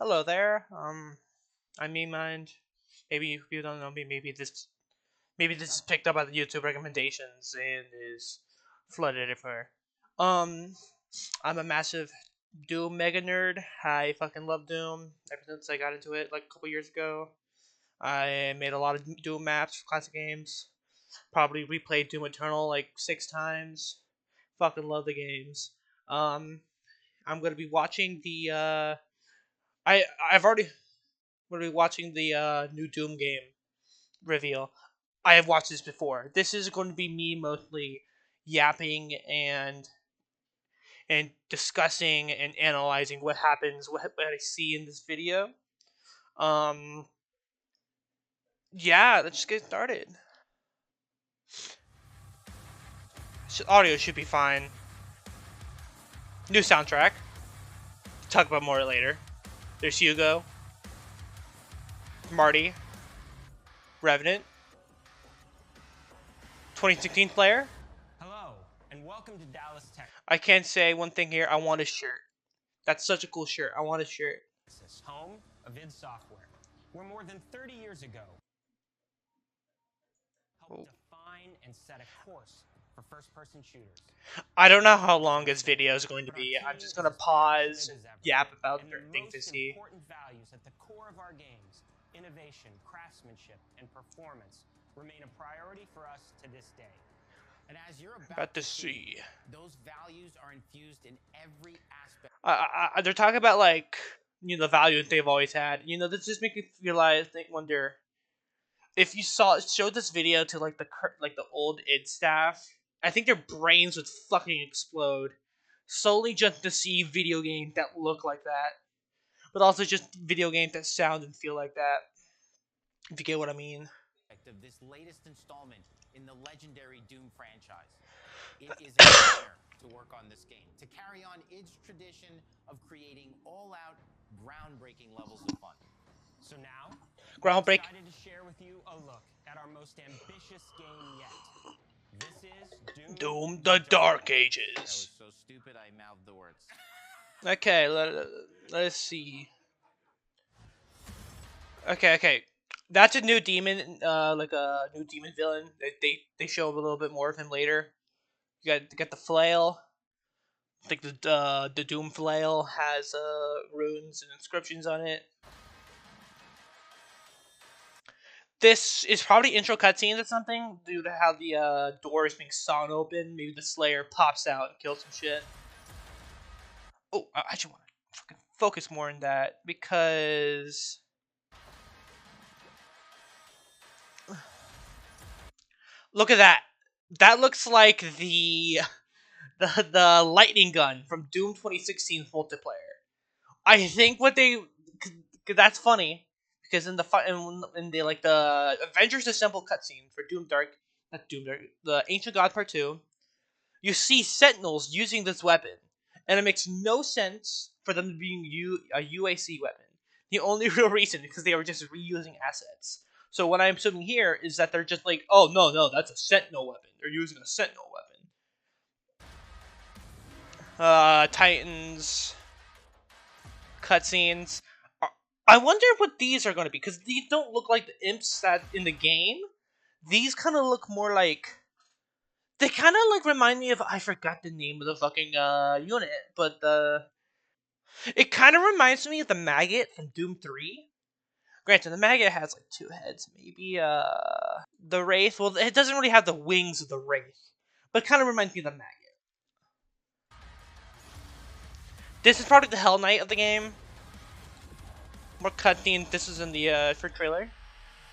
Hello there. I'm me mind. Maybe you don't know me. Maybe this is picked up by the YouTube recommendations and is flooded everywhere. Um, I'm a massive Doom mega nerd. I fucking love Doom ever since I got into it like a couple years ago. I made a lot of Doom maps for classic games. Probably replayed Doom Eternal like 6 times. Fucking love the games. Um, I'm gonna be watching the I I've already We'll be watching the new Doom game reveal. I have watched this before. This is going to be me mostly yapping and discussing and analyzing what happens, what I see in this video. Um, yeah, let's just get started. Audio should be fine. New soundtrack. Talk about more later. There's Hugo, Marty, Revenant, 2016 player. Hello, and welcome to Dallas, Texas, I can't say one thing here. I want a shirt. That's such a cool shirt. I want a shirt. home of id Software, where more than 30 years ago helped define and set a course for first-person shooters. I don't know how long this video is going to be. I'm just going to pause and yap about certain things I see. Important values at the core of our games, innovation, craftsmanship, and performance, remain a priority for us to this day. And as you're about to see, those values are infused in every aspect. They're talking about like the values they've always had. This just makes me wonder if you showed this video to like the old id staff. I think their brains would fucking explode, solely just to see video games that look like that, but also just video games that sound and feel like that. If you get what I mean. Of this latest installment in the legendary Doom franchise. It is an honor to work on this game, to carry on its tradition of creating all-out, groundbreaking levels of fun. So now, groundbreaking. I'm excited to share with you a look at our most ambitious game yet. This is Doom the Dark Ages. That was so stupid I mouthed the words. Okay, let's see. Okay. That's a new demon, like a new demon villain. They show a little bit more of him later. You got the flail. I think the Doom flail has runes and inscriptions on it. This is probably intro cutscenes or something due to how the door is being sawn open. Maybe the Slayer pops out and kills some shit. Oh, I actually want to fucking focus more on that because. Look at that. That looks like the lightning gun from Doom 2016 multiplayer. I think that's funny because in the Avengers Assemble cutscene for the Ancient God Part 2, you see Sentinels using this weapon, and it makes no sense for them to be a UAC weapon. The only real reason is because they were just reusing assets. So what I'm assuming here is that they're just like, oh no, that's a Sentinel weapon. They're using a Sentinel weapon. Titans cutscenes. I wonder what these are going to be, because these don't look like the imps that in the game. These kind of look more like. They kind of like remind me of, I forgot the name of the fucking unit, but it kind of reminds me of the maggot from Doom 3. Granted, the maggot has like 2 heads. Maybe the wraith. Well, it doesn't really have the wings of the wraith, but it kind of reminds me of the maggot. This is probably the Hell Knight of the game. More cutscene. This is in the first trailer.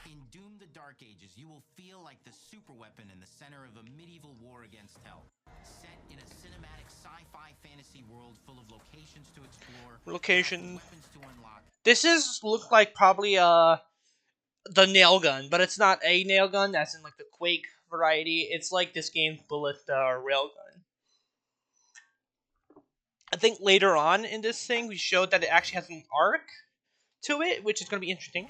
In Doom the Dark Ages, you will feel like the super weapon in the center of a medieval war against hell. Set in a cinematic sci-fi fantasy world full of locations to explore, weapons to unlock. This look like probably the nail gun, but it's not a nail gun, as in like the Quake variety. It's like this game's bullet railgun. I think later on in this thing, we showed that it actually has an arc to it, which is going to be interesting.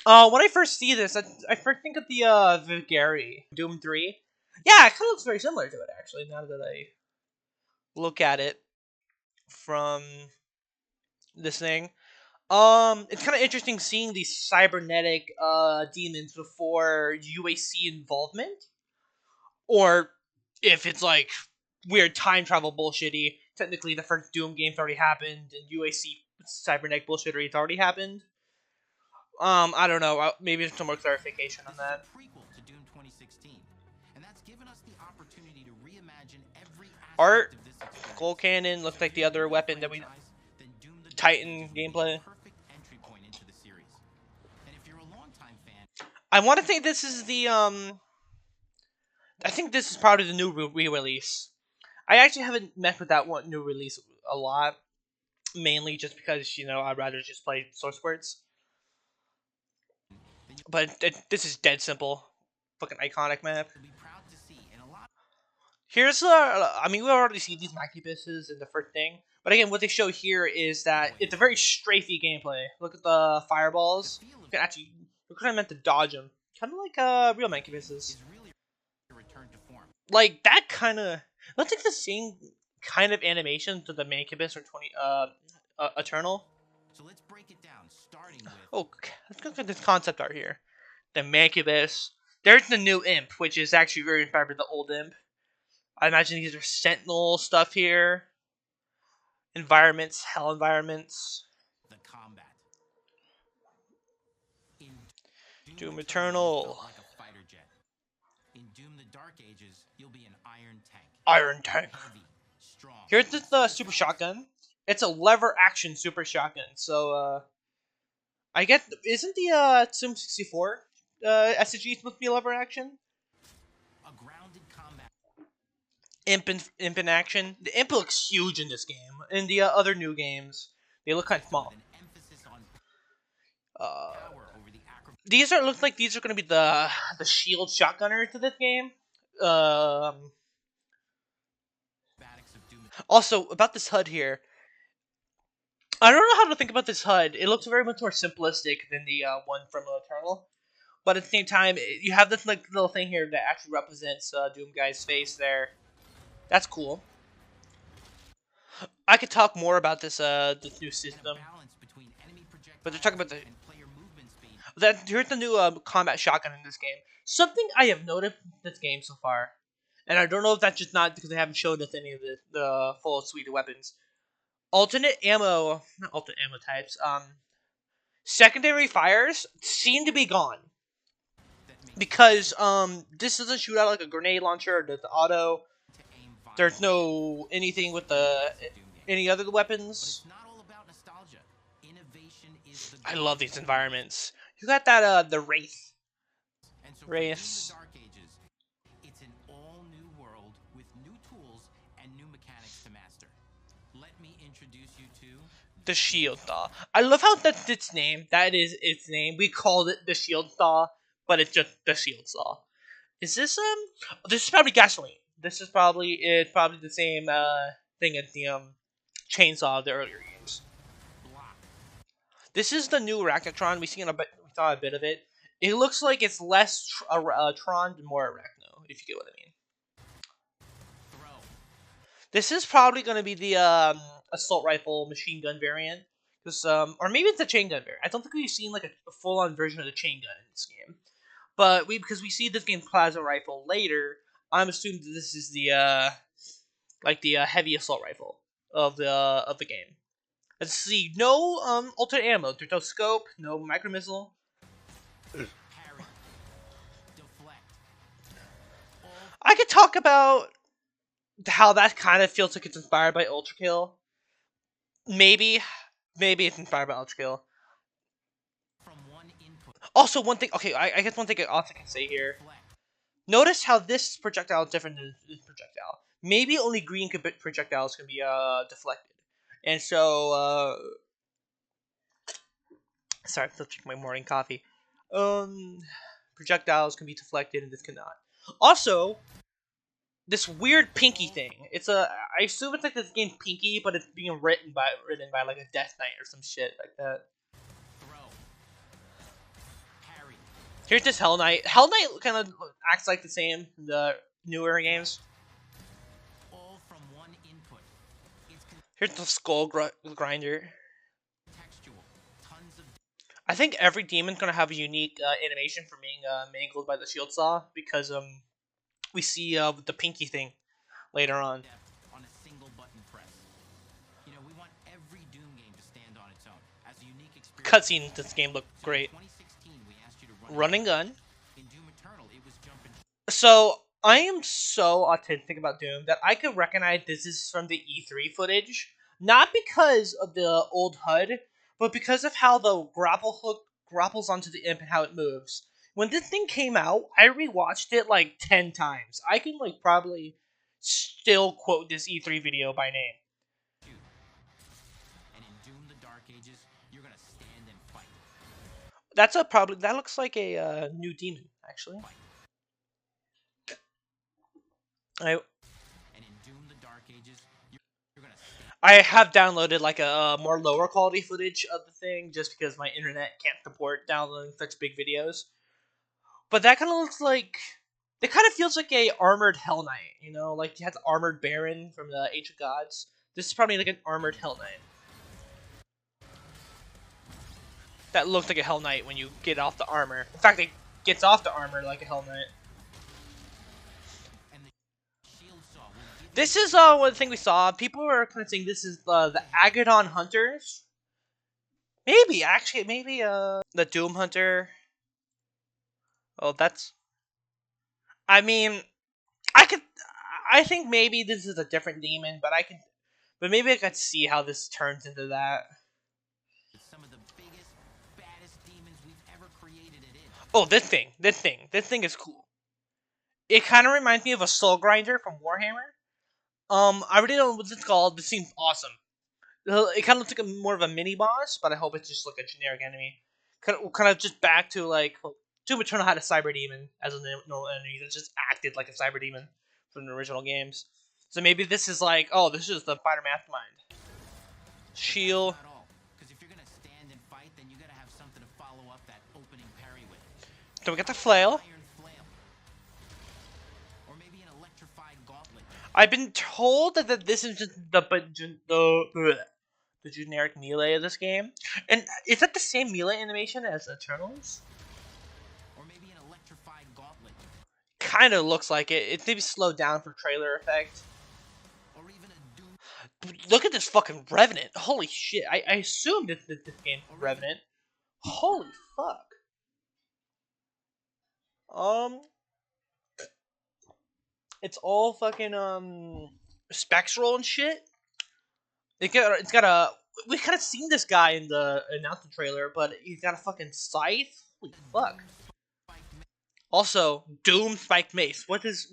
When I first see this, I first think of the Vigari Doom 3. Yeah, it kind of looks very similar to it, actually, now that I look at it from this thing. It's kind of interesting seeing these cybernetic demons before UAC involvement, or if it's like weird time travel bullshitty. Technically, the first Doom game's already happened, and UAC cybernetic bullshittery's already happened. I don't know. Maybe some more clarification on that. This is a prequel to Doom 2016, and that's given us the opportunity to reimagine every aspect Art, of this experience. Gold Cannon looks like the other weapon that we Titan gameplay. Perfect entry point into the series. And if you're a longtime fan, I want to think this is the I think this is probably the new re-release. I actually haven't messed with that one new release a lot, mainly just because I'd rather just play source words. But this is dead simple, fucking iconic map. you'll be proud to see in a lot. Here's I mean we already see these macubuses in the first thing, but again what they show here is that it's a very strafey gameplay. Look at the fireballs. You can actually you're kind of meant to dodge them, kind of like real macubuses. Is really a return to form. Like that kind of looks like the same kind of animation to the Mancubus or Eternal. So let's break it down, starting with Oh, let's look at this concept art here. The Mancubus. There's the new Imp, which is actually very inspired by the old Imp. I imagine these are Sentinel stuff here. Environments, hell environments. the combat. In Doom you Eternal. felt like a fighter jet. In Doom the Dark Ages, you'll be an iron tank. Iron Tank. Heavy, strong. Here's the super shotgun. It's a lever action super shotgun. So I get isn't the Sim 64 SG supposed to be a lever action? A grounded combat. Imp in action. The Imp looks huge in this game. In the other new games, they look kind of small. With an emphasis on Uh, power over the acrobatics these look like these are going to be the shield shotgunners to this game. of Doom. Also about this HUD here, I don't know how to think about this HUD. It looks very much more simplistic than the one from Eternal, but at the same time, you have this like little thing here that actually represents Doom Guy's face there. That's cool. I could talk more about this new system, Balance between enemy but they're talking about the and player movement speed. here's the new combat shotgun in this game. Something I have noticed in this game so far, and I don't know if that's just not because they haven't showed us any of the full suite of weapons. Alternate ammo, not alternate ammo types. Secondary fires seem to be gone because this doesn't shoot out like a grenade launcher or the auto. To aim There's no anything with the any other weapons. It's not all about nostalgia. Innovation is the I love these environments. You got that the Wraith. And so for Wraiths. Doom the Dark Ages, it's an all-new world with new tools and new mechanics to master. Let me introduce you to The Shield Thaw. I love how that's its name. That is its name. We called it the Shield Thaw, but it's just the Shield Thaw. Is this This is probably gasoline. This is probably the same thing as the chainsaw of the earlier games. Block. This is the new Arachnotron. We saw a bit of it. It looks like it's less Tron and more Arachno, if you get what I mean. Throw. This is probably going to be the assault rifle machine gun variant, because or maybe it's a chain gun variant. I don't think we've seen like a full on version of the chain gun in this game, but because we see this game plasma rifle later, I'm assuming that this is the heavy assault rifle of the game. Let's see, no alternate ammo. There's no scope, no micro missile. Parry. Deflect. I could talk about how that kind of feels like it's inspired by Ultra Kill. Maybe it's inspired by Ultra Kill. From one input. Also, one thing. Okay, I guess one thing I also can say here. Deflect. Notice how this projectile is different than this projectile. Maybe only green projectiles can be deflected, and so sorry, I'm taking my morning coffee. Projectiles can be deflected, and this cannot. Also, this weird Pinky thing. I assume it's like this game Pinky, but it's being written by like a Death Knight or some shit like that. Throw. Parry. Here's this Hell Knight. Hell Knight kind of acts like the same in the newer games. All from one input. It's Here's the Skull Grinder. I think every demon's gonna have a unique animation for being mangled by the shield saw, because we see the pinky thing later on. On a single button press. You know, we want every Doom game to stand on its own as a unique experience. Cutscenes this game look great. In 2016, we asked you to run and gun. In Doom Eternal, it was jump and So I am so autistic about Doom that I could recognize this is from the E3 footage, not because of the old HUD, but because of how the grapple hook grapples onto the imp and how it moves. When this thing came out, I rewatched it like 10 times. I can like probably still quote this E3 video by name. And in Doom the Dark Ages, you're gonna stand and fight. That's a probably that looks like a new demon actually. And in Doom the Dark Ages, you're gonna stand. I have downloaded like a more lower quality footage of the thing just because my internet can't support downloading such big videos. But that kind of looks like, it kind of feels like a armored Hell Knight, you know, like you had the armored Baron from the Age of Gods. This is probably like an armored Hell Knight. That looks like a Hell Knight when you get off the armor. In fact, it gets off the armor like a Hell Knight. This is one thing we saw. People were kind of saying this is the Agadon Hunters. Maybe, actually, maybe the Doom Hunter. Oh, that's... I mean, I think maybe this is a different demon, but maybe I could see how this turns into that. Some of the biggest, baddest demons we've ever created it in. Oh, this thing is cool. It kind of reminds me of a Soul Grinder from Warhammer. I really don't know what it's called. This seems awesome. It kind of looks like more of a mini boss, but I hope it's just like a generic enemy. Kind of just back to like Doom Eternal had a cyber demon as a normal enemy that just acted like a cyber demon from the original games. So maybe this is like, oh, this is the fighter mastermind. Shield. Because if you're gonna stand and fight, then you gotta have something to follow up that opening parry with. Then we got the flail. Or maybe an electrified gauntlet. I've been told that this is just the generic melee of this game. And is that the same melee animation as Eternals? Or maybe an electrified gauntlet. Kind of looks like it. It's maybe slowed down for trailer effect. Or even a Doom. Look at this fucking Revenant. Holy shit. I assumed this game Revenant. Holy fuck. It's all fucking spectral and shit. It's got a, we kind of seen this guy in the announcement trailer, but he's got a fucking scythe. Holy fuck. Also, Doom Spiked Mace. What does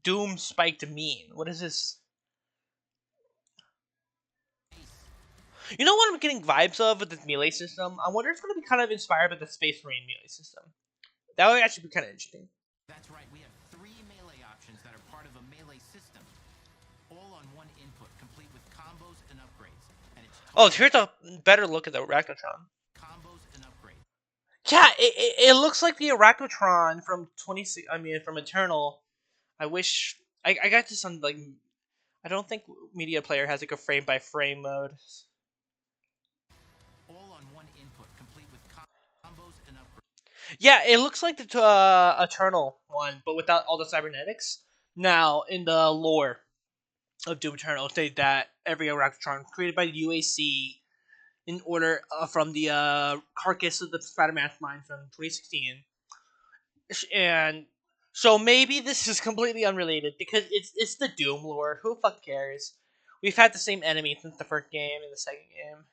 Doom Spiked mean? What is this? You know what I'm getting vibes of with this melee system? I wonder if it's going to be kind of inspired by the Space Marine melee system. That would actually be kind of interesting. That's right, we have 3 melee options that are part of a melee system. All on one input, complete with combos and upgrades. And it's here's a better look at the Arachnotron. Combos and upgrades. Yeah, it looks like the Arachnotron from from Eternal. I wish I got this on like, I don't think Media Player has like a frame by frame mode. All on one input, complete with combos and upgrades. Yeah, it looks like the Eternal one, but without all the cybernetics. Now, in the lore of Doom Eternal, it states that every Arachnotron created by the UAC in order from the carcass of the Spider Mastermind from 2016, and so maybe this is completely unrelated because it's the Doom lore. Who the fuck cares? We've had the same enemy since the first game and the second game.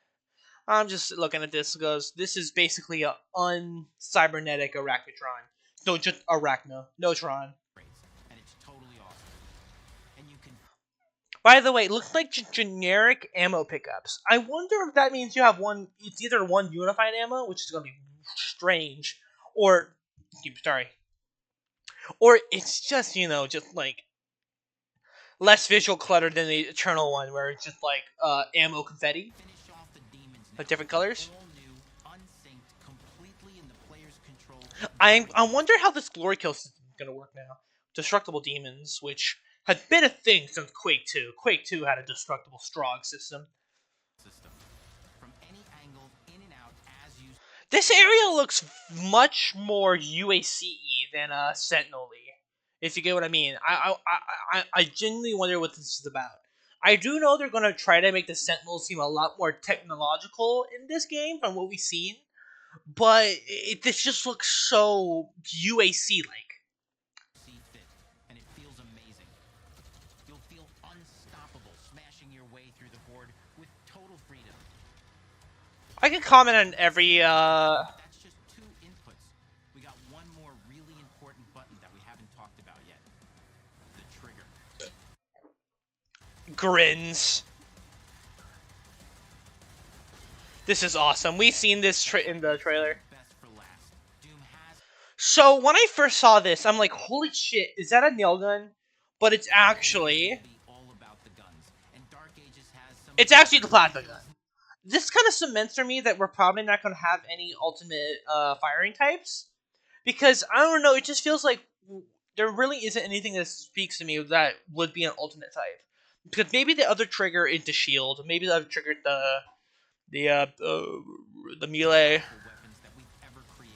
I'm just looking at this. Goes, this is basically a un-cybernetic Arachnotron. No, just Arachno, no Tron. And it's totally awesome. And you can. By the way, it looks like generic ammo pickups. I wonder if that means you have one. It's either one unified ammo, which is gonna be strange, or or it's just just like less visual clutter than the Eternal one, where it's just like ammo confetti. Of different colors. I wonder how this glory kill system is gonna work now. Destructible demons, which has been a thing since Quake 2. Quake 2 had a destructible strong system. From any angle, in and out, as used. This area looks much more UAC-y than Sentinel-y, if you get what I mean. I genuinely wonder what this is about. I do know they're gonna try to make the Sentinels seem a lot more technological in this game from what we've seen, but this just looks so UAC-like. See fit, and it feels amazing. You'll feel unstoppable, smashing your way through the horde with total freedom. I can comment on every That's just 2 inputs. We got one more really important button that we haven't talked about yet. The trigger. grins. This is awesome. We've seen this in the trailer. Best for last. Doom has So when I first saw this, I'm like, holy shit, is that a nail gun? But it's actually... all about the guns, and Dark Ages has some It's actually the plasma gun. This kind of cements for me that we're probably not going to have any ultimate firing types. Because, I don't know, it just feels like there really isn't anything that speaks to me that would be an ultimate type. Because maybe the other trigger is the shield. Maybe the other trigger the melee. weapons that we've ever created.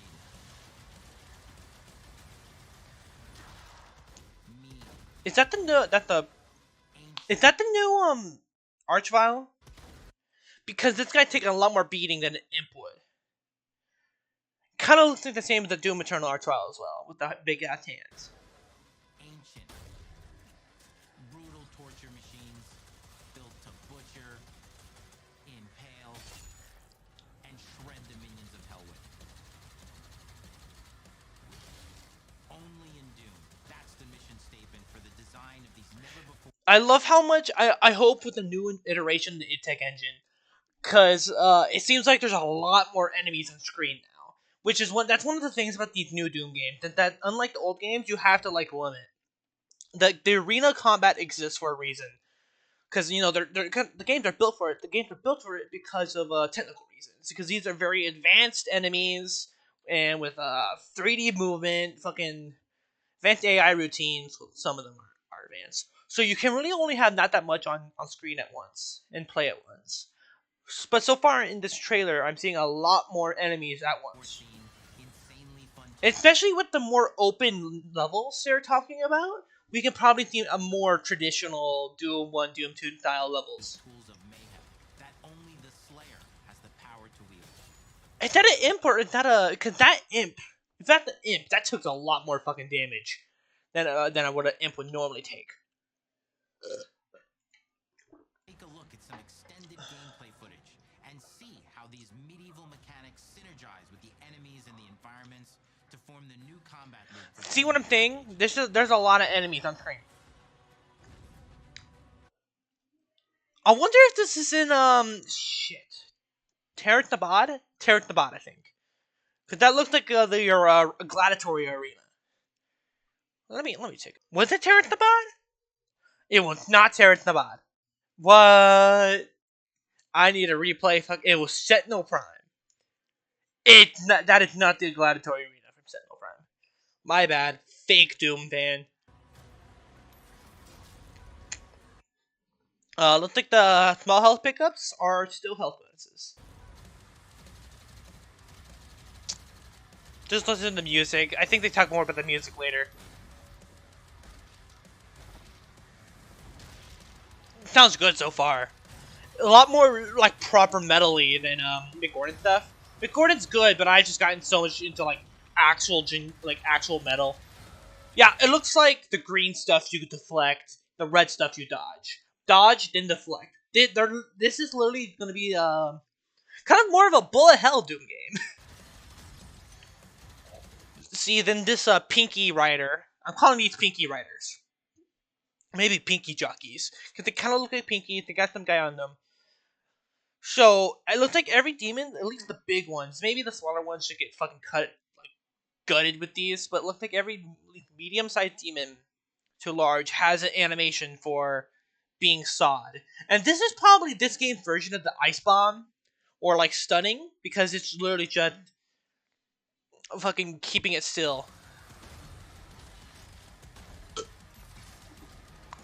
Me, Is that the new, is that the new Archvile? Because this guy taking a lot more beating than an Imp would. Kind of looks like the same as the Doom Eternal Archvile as well, with the big ass hands. ancient, brutal torture machines built to butcher, impale, and shred the minions of hell with. Only in Doom. That's the mission statement for the design of these never before. I love how much I hope with the new iteration of the ITech engine, because it seems like there's a lot more enemies on screen now, which is that's one of the things about these new Doom games that unlike the old games, you have to like limit. The arena combat exists for a reason, because you know the games are built for it. The games are built for it because of technical reasons, because these are very advanced enemies and with 3D movement, fucking advanced AI routines. Some of them are advanced. So you can really only have not that much on screen at once and play at once. But so far in this trailer, I'm seeing a lot more enemies at once. Insanely fun Especially with the more open levels they're talking about, we can probably see a more traditional Doom 1, Doom 2 style levels. tools of mayhem that only the Slayer has the power to wield. Is that an imp or is that a... Because that imp... If that's the imp, that took a lot more fucking damage than what an imp would normally take. Take a look at some extended gameplay footage and see how these medieval mechanics synergize with the enemies and the environments to form the new combat loop. See what I'm saying? There's a lot of enemies on screen. I wonder if this is in shit. Terrath Nabad? Terrath Nabad, I think. Cause that looks like your gladiatory arena. Let me check. Was it Terrath Nabad? It was not Terrath Nabad. What? I need a replay. Fuck, it was Sentinel Prime. That is not the gladiatory arena from Sentinel Prime. My bad. Fake Doom fan. Looks like the small health pickups are still health bonuses. Just listen to the music. I think they talk more about the music later. Sounds good so far. A lot more like proper metal-y than McGordon stuff. McGordon's good, but I just gotten so much into like actual metal. Yeah, it looks like the green stuff you deflect, the red stuff you dodge. Dodge, then deflect. This is literally gonna be kind of more of a bullet hell Doom game. See, then this Pinky Rider. I'm calling these Pinky Riders. Maybe Pinky Jockeys. Because they kind of look like Pinky. They got some guy on them. So, it looks like every demon, at least the big ones, maybe the smaller ones should get fucking gutted with these, but it looks like every medium-sized demon to large has an animation for being sawed. And this is probably this game's version of the Ice Bomb, or like Stunning, because it's literally just fucking keeping it still.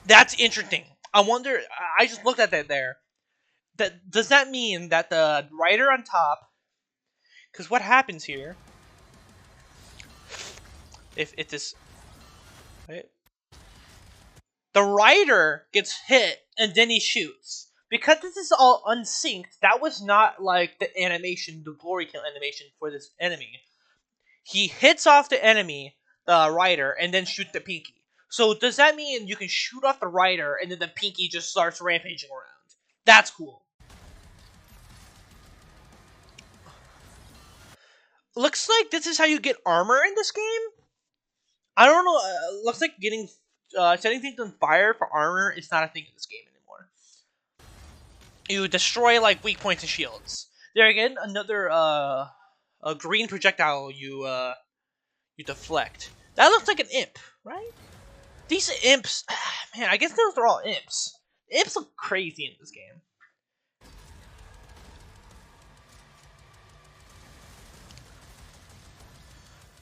That's interesting. I wonder, I just looked at that there. Does that mean that the rider on top Because what happens here, if this, right? The rider gets hit and then he shoots. Because this is all unsynced, that was not like the animation, the glory kill animation for this enemy. He hits off the enemy, the rider, and then shoots the pinky. So does that mean you can shoot off the rider and then the pinky just starts rampaging around? That's cool. Looks like this is how you get armor in this game. I don't know. Looks like getting setting things on fire for armor is not a thing in this game anymore. You destroy like weak points and shields. There again, another a green projectile you deflect. That looks like an imp, right? These imps, man, I guess those are all imps. Imps look crazy in this game.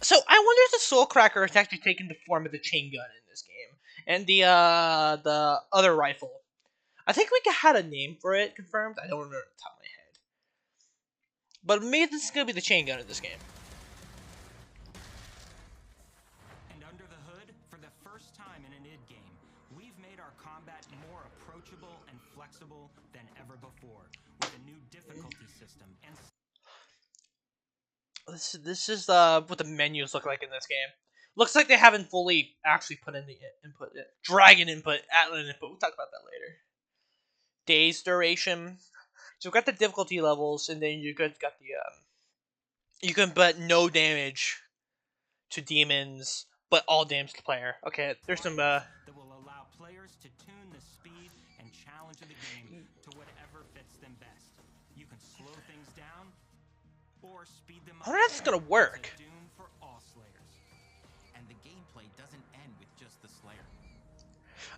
So I wonder if the Soul Cracker is actually taking the form of the chain gun in this game, and the other rifle. I think we had a name for it confirmed. I don't remember off the top of my head, but maybe this is gonna be the chain gun in this game. And under the hood, for the first time in an id game, we've made our combat more approachable and flexible than ever before, with a new difficulty system and. This is what the menus look like in this game. Looks like they haven't fully actually put in the input, dragon input, Atlan input. We'll talk about that later. Days duration. So we've got the difficulty levels, and then you got the you can put no damage to demons, but all damage to the player. Okay, there's some that will allow players to tune the speed and challenge of the game to whatever fits them best. You can slow things down or speed them up. I wonder if that's gonna work. Doom for all slayers. And the gameplay doesn't end with just the Slayer.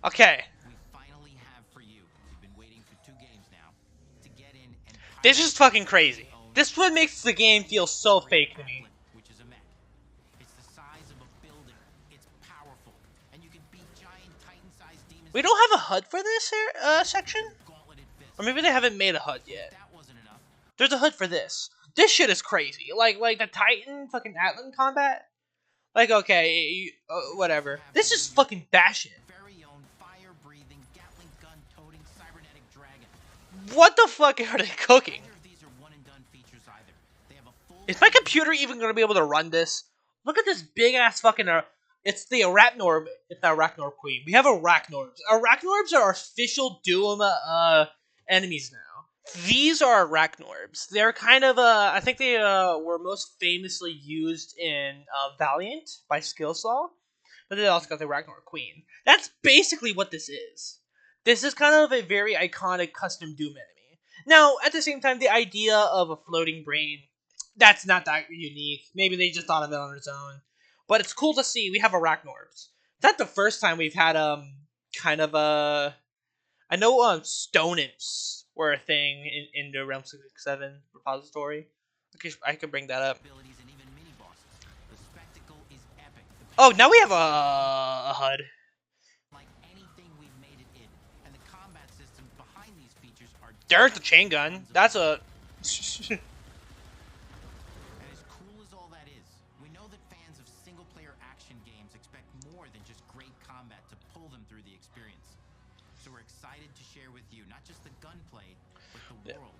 Okay. We finally have for you. You've been waiting for 2 games now to get in and. This is fucking crazy. This is what makes the game feel so fake to me. Which is a mech. It's the size of a building. It's powerful, and you can beat giant Titan-sized demons. We don't have a HUD for this here, section, or maybe they haven't made a HUD yet. That wasn't enough. There's a HUD for this. This shit is crazy. Like the Titan fucking Atlan combat. Like okay, whatever. This is fucking batshit. Very own fire-breathing, Gatling gun-toting cybernetic dragon. What the fuck are they cooking? Neither of these are one-and-done features either. They have a full. Is my computer even gonna be able to run this? Look at this big ass fucking. It's the Arachnorb. It's the Arachnor Queen. We have Arachnorbs. Arachnorbs are official Doom enemies now. These are Arachnorbs. They're kind of I think they were most famously used in Valiant by Skillsaw, but they also got the Arachnor Queen. That's basically what this is. This is kind of a very iconic custom Doom enemy. Now, at the same time, the idea of a floating brain, that's not that unique. Maybe they just thought of it on its own. But it's cool to see we have Arachnorbs. It's not the first time we've had kind of a. I know stone imps were a thing in the Realm 667 repository. Okay, I could bring that up. And even mini-bosses. The spectacle is epic. Oh, now we have a HUD. Like anything we've made it in, and the combat systems behind these features are. There's the chain gun. That's a. And as cool as all that is, we know that fans of single-player action games expect more than just great combat to pull them through the experience. So we're excited to share with you not just the gunplay, but the world.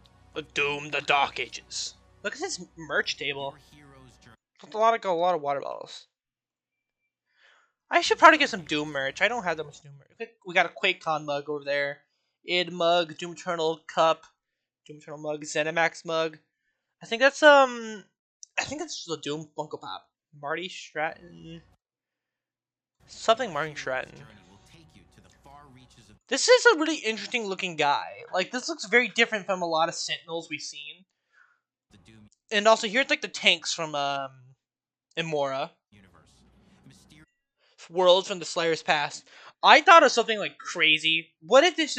Doom, the Dark Ages. Look at this merch table. Your hero's journey. It's a lot of water bottles. I should probably get some Doom merch. I don't have that much Doom merch. We got a QuakeCon mug over there. id mug, Doom Eternal cup, Doom Eternal mug, Zenimax mug. I think that's the Doom Funko Pop. Marty Stratton. Something Marty Stratton. This is a really interesting looking guy. Like, this looks very different from a lot of Sentinels we've seen. And also, here's like the tanks from Imora. Worlds from the Slayer's Past. I thought of something like crazy. What if this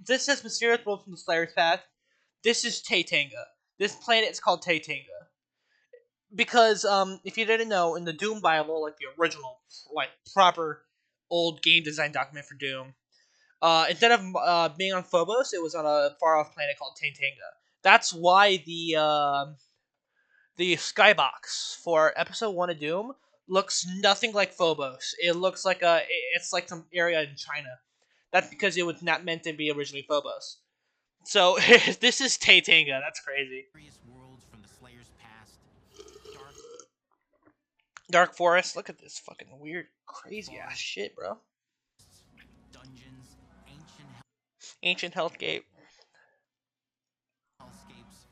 says Mysterious World from the Slayer's Past? This is Taytanga. This planet is called Taytanga. Because, if you didn't know, in the Doom Bible, like the original, like, proper old game design document for Doom, instead of being on Phobos, it was on a far-off planet called Taytanga. That's why the skybox for episode 1 of Doom looks nothing like Phobos. It looks like it's like some area in China. That's because it was not meant to be originally Phobos. So this is Taytanga. That's crazy. Worlds from the Slayer's past, Dark Forest. Look at this fucking weird, crazy ass shit, bro. dungeons, Ancient Hellscape. hellscapes,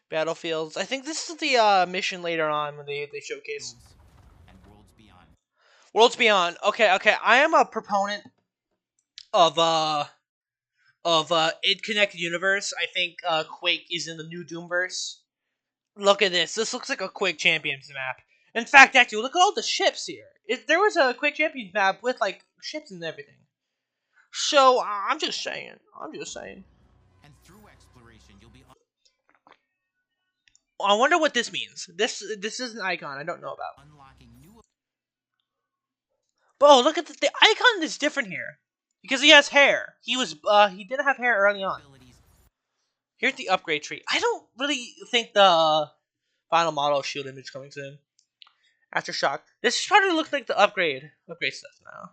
Battlefields. I think this is the mission later on when they showcase. and worlds beyond. Worlds Beyond. Okay, okay. I am a proponent of id Connected Universe. I think Quake is in the new Doomverse. Look at this. This looks like a Quake Champions map. In fact, actually, look at all the ships here. There was a Quake Champions map with like ships and everything. So I'm just saying. I'm just saying. And through exploration, you'll be I wonder what this means. This is an icon I don't know about. unlocking new But oh, look at the icon is different here because he has hair. He didn't have hair early on. abilities. Here's the upgrade tree. I don't really think the final model shield image coming soon. Aftershock. This is starting to look like the upgrade stuff now.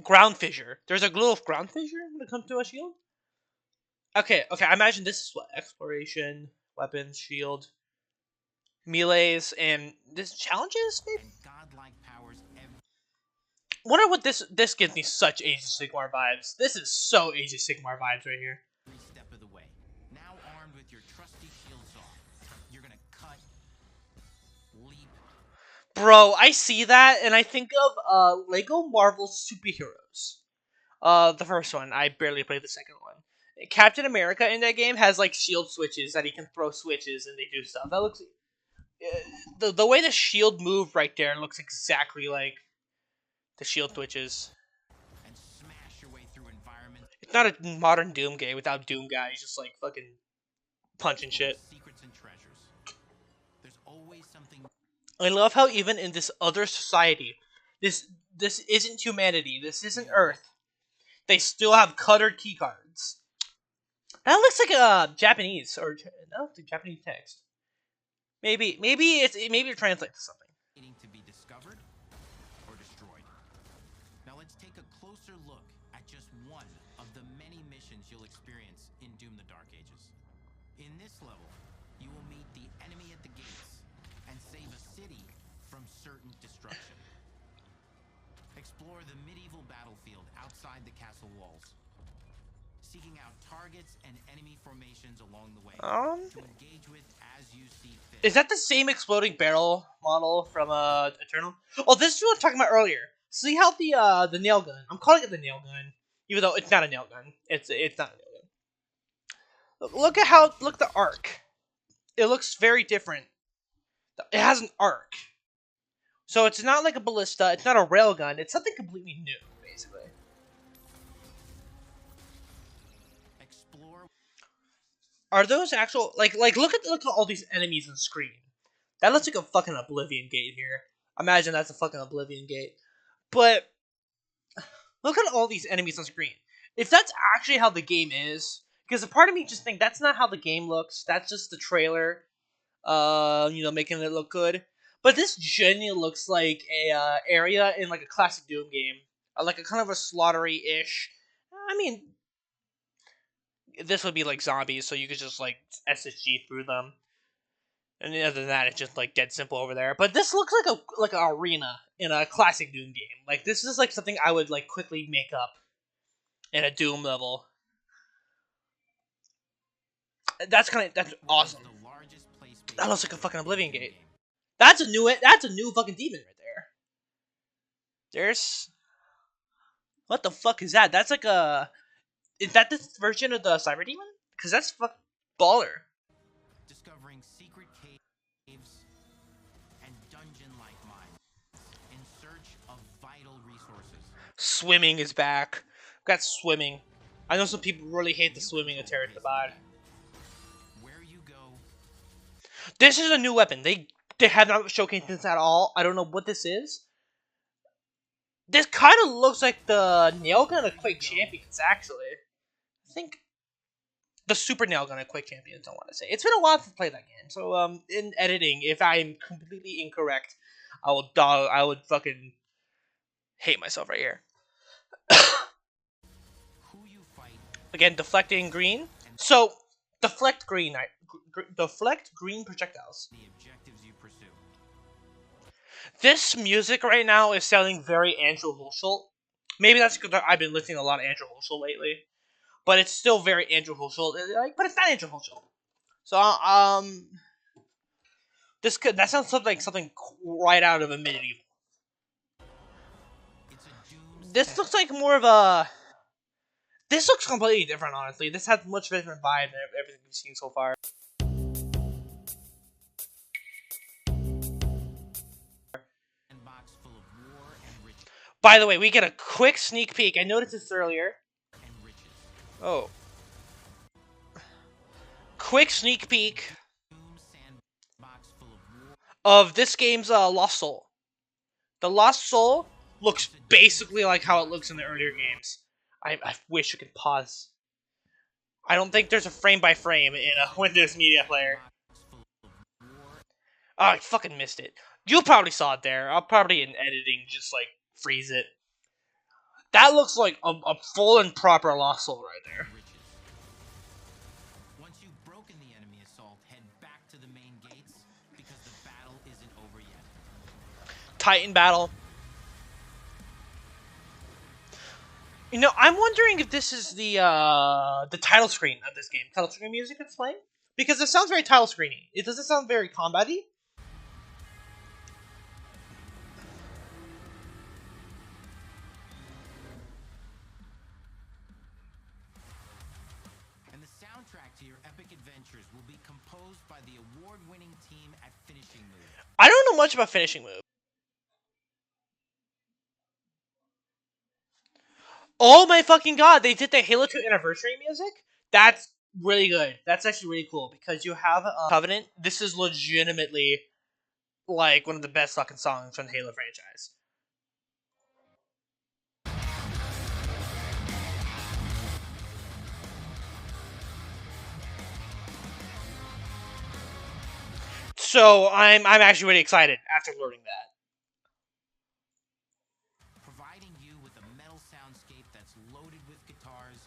Ground fissure. There's a glow of ground fissure when it comes to a shield. Okay. I imagine this is what exploration, weapons, shield, melees, and this challenges maybe. And godlike powers Wonder what this gives me such Age of Sigmar vibes. This is so Age of Sigmar vibes right here. every step of the way. Now armed with your trusty shield saw, you're gonna cut, leap, Bro, I see that and I think of Lego Marvel Superheroes. The first one. I barely played the second one. Captain America in that game has like shield switches that he can throw switches and they do stuff. That looks the way the shield moved right there looks exactly like the shield switches. and smash your way through environments. It's not a modern Doom game without Doom guys just like fucking punching shit. Secrets and treasures. There's always something. I love how even in this other society, this isn't humanity. This isn't Earth. They still have cuttered keycards. That looks like Japanese or no, the Japanese text. Maybe it translates to something. Waiting to be discovered or destroyed. Now let's take a closer look at just one of the many missions you'll experience in Doom the Dark Ages. In this level, you will meet the enemy at the gates and save a city from certain destruction. Explore the medieval battlefield outside the castle walls, seeking out targets and enemy formations along the way to engage with as you see fit. Is that the same exploding barrel model from Eternal? Oh, this is what I was talking about earlier. See how the nail gun? I'm calling it the nail gun, even though it's not a nail gun. It's not a nail gun. Look at the arc. It looks very different. It has an arc, so it's not like a ballista. It's not a railgun. It's something completely new, basically. Explore. Are those actual like look at all these enemies on screen? That looks like a fucking Oblivion gate here. Imagine that's a fucking Oblivion gate. But look at all these enemies on screen. If that's actually how the game is, because a part of me just think that's not how the game looks. That's just the trailer, making it look good. But this genuinely looks like a area in like a classic Doom game, like a kind of a slaughtery-ish. I mean, this would be like zombies, so you could just like SSG through them. And other than that, it's just like dead simple over there. But this looks like an arena in a classic Doom game. Like this is like something I would like quickly make up in a Doom level. That's awesome. That looks like a fucking Oblivion gate. That's a new fucking demon right there. There's what the fuck is that? That's like is that this version of the Cyber Demon? Because that's fucking baller. Discovering secret caves and dungeon-like mines in search of vital resources. Swimming is back. Got swimming. I know some people really hate the swimming of Terra Divide. Where you go. This is a new weapon. They have not showcased this at all. I don't know what this is. This kind of looks like the nail gun of Quake Champions, actually. the Super Nail Gun at Quick Champions. I want to say it's been a while since I played that game. So in editing, if I'm completely incorrect, I would fucking hate myself right here. Again, deflecting green. So deflect green. Deflect green projectiles. The objectives you pursue. This music right now is sounding very Andrew Hulshult. Maybe that's because I've been listening to a lot of Andrew Hulshult lately, but it's still very Andrew Hulshult. But it's not Andrew Hulshult. So that sounds like something right out of a medieval. This looks like more of a. This looks completely different, honestly. This has much different vibe than everything we've seen so far. By the way, we get a quick sneak peek. I noticed this earlier. Oh. Quick sneak peek of this game's Lost Soul. The Lost Soul looks basically like how it looks in the earlier games. I wish we could pause. I don't think there's a frame by frame in a Windows Media Player. Oh, I fucking missed it. You probably saw it there. I'll probably in editing just like freeze it. That looks like a full and proper Lost Soul right there. Once you've broken the enemy assault, head back to the main gates because the battle isn't over yet. Titan battle. You know, I'm wondering if this is the title screen of this game. Title screen music it's playing? Because it sounds very title screeny. It doesn't sound very combat-y. And the soundtrack to your epic adventures will be composed by the award-winning team at Finishing Move. I don't know much about Finishing Move. Oh my fucking god, they did the Halo 2 anniversary music? That's really good. That's actually really cool because you have Covenant. This is legitimately like one of the best fucking songs from the Halo franchise. So I'm actually really excited after learning that. Providing you with a metal soundscape that's loaded with guitars,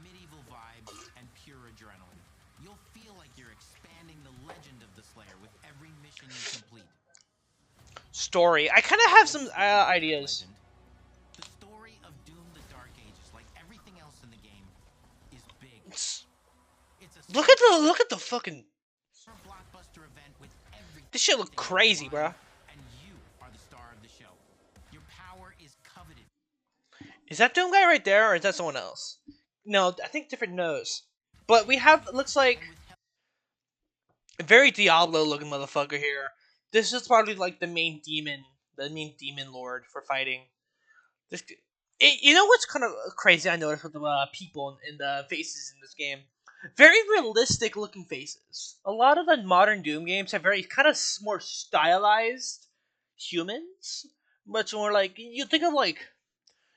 medieval vibes, and pure adrenaline. You'll feel like you're expanding the legend of the Slayer with every mission you complete. Story. I kind of have some ideas. The story of Doom: The Dark Ages, like everything else in the game, is big. Look at the fucking. This shit look crazy, bro. And you are the star of the show. Your power is coveted. Is that Doom guy right there, or is that someone else? No, I think different nose. But we have, looks like, a very Diablo-looking motherfucker here. This is probably like the main demon lord for fighting. You know what's kind of crazy? I noticed with the people in the faces in this game. Very realistic looking faces. A lot of the modern Doom games have very kind of more stylized humans. Much more like, you think of like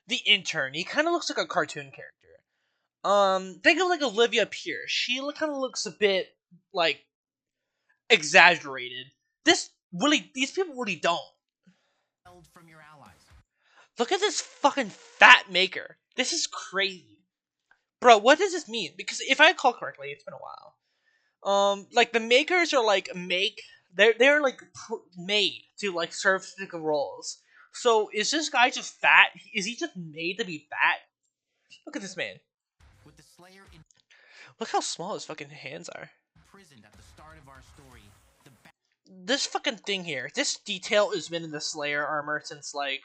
the intern. He kind of looks like a cartoon character. Think of like Olivia Pierce. She kind of looks a bit like exaggerated. These people really don't. From your allies. Look at this fucking fat maker. This is crazy. Bro, what does this mean? Because if I recall correctly, it's been a while. Like the makers are like they're like made to like serve specific roles. So is this guy just fat? Is he just made to be fat? Look at this man. With the Slayer in Look how small his fucking hands are. Imprisoned at the start of our story. This fucking thing here. This detail has been in the Slayer armor since like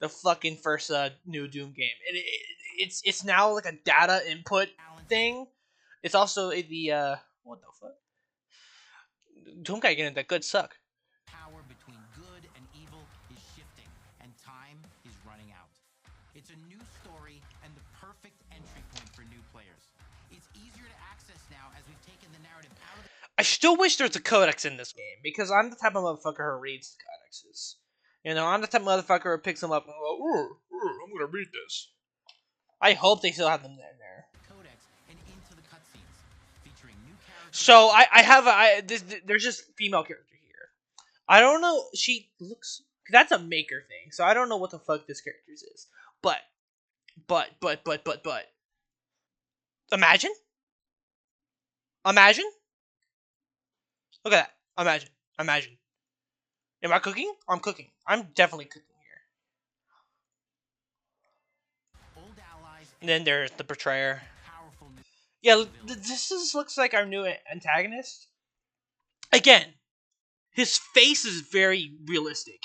the fucking first new Doom game. It's now like a data input thing. It's also the what the fuck? Doom guy getting that good suck. Power between good and evil is shifting, and time is running out. It's a new story and the perfect entry point for new players. It's easier to access now as we've taken the narrative out of I still wish there's a codex in this game because I'm the type of motherfucker who reads the codexes. You know, I'm the type of motherfucker who picks them up and goes, I'm gonna read this. I hope they still have them in there. Codex and into the cutscenes. So I have there's just female character here. I don't know. She looks, that's a maker thing. So I don't know what the fuck this character's is. But but imagine, imagine. Look at that. Imagine. Am I cooking? I'm cooking. I'm definitely cooking here. And then there's the betrayer. Yeah, looks like our new antagonist. Again, his face is very realistic.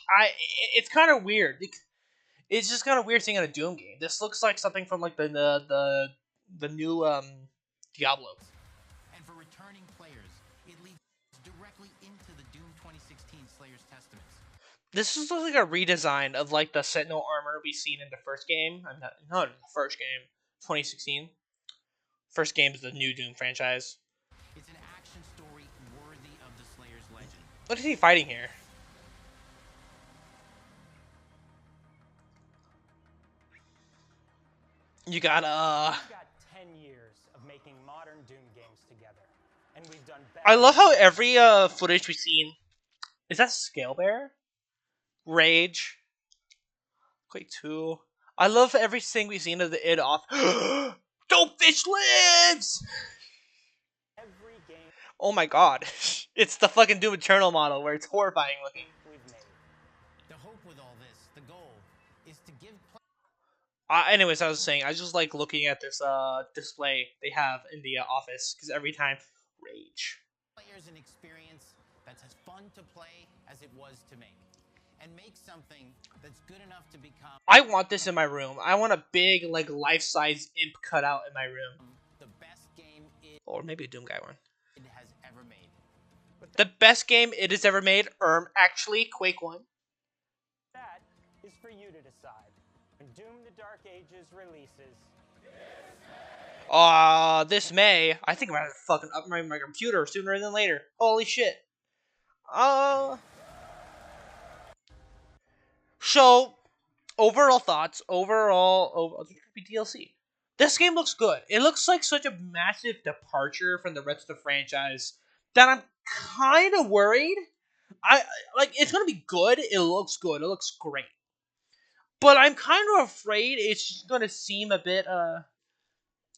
It's kind of weird. It's just kind of weird seeing in a Doom game. This looks like something from like the new Diablo. And for returning players, it leads directly into the Doom 2016 Slayer's Testaments. This is like a redesign of like the Sentinel armor we've seen in the first game. Not the first game, 2016. First game is the new Doom franchise. It's an action story worthy of the Slayer's legend. What is he fighting here? You got We've got 10 years of making modern Doom games together, and we've done better. I love how every footage we've seen, is that Scale Bear? Rage. Quake 2. I love everything we've seen of the id off. Dopefish lives! Every game Oh my god. It's the fucking Doom Eternal model where it's horrifying looking. We've made. The hope with all this, the goal, is to give Anyways, I was saying, I just like looking at this display they have in the office, because every time, Rage. players an experience that's as fun to play as it was to make. And make something that's good enough to become I want this in my room. I want a big, like, life-size imp cutout in my room. the best game Or maybe a Doom Guy one. it has ever made. The best game it has ever made, actually, Quake 1. that is for you to decide. When Doom the Dark Ages releases, This May. I think I'm gonna fucking upgrade my computer sooner than later. Holy shit. So, overall thoughts. Overall DLC. This game looks good. It looks like such a massive departure from the rest of the franchise that I'm kind of worried. It's gonna be good. It looks good. It looks great. But I'm kind of afraid it's just gonna seem a bit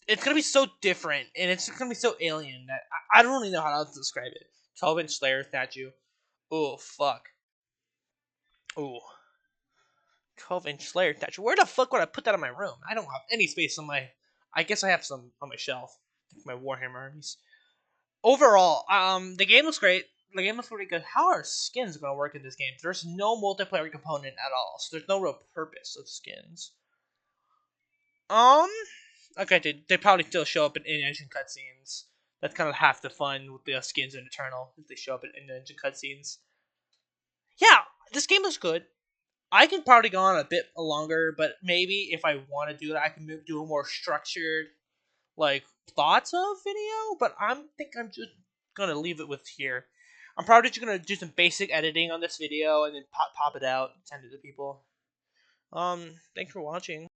it's gonna be so different and it's gonna be so alien that I don't really know how else to describe it. 12-inch Slayer statue. Oh fuck. Oh. 12-inch Slayer statue. Where the fuck would I put that in my room? I don't have any space on my. I guess I have some on my shelf. My Warhammer armies. Overall, the game looks great. The game looks pretty good. How are skins gonna work in this game? There's no multiplayer component at all, so there's no real purpose of skins. Okay, they probably still show up in in-engine cutscenes. That's kind of half the fun with the skins in Eternal, if they show up in in-engine cutscenes. Yeah, this game looks good. I can probably go on a bit longer, but maybe if I want to do that, I can do a more structured, like, thoughts of video. But I'm just gonna leave it with here. I'm probably just gonna do some basic editing on this video and then pop it out, send it to people. Thanks for watching.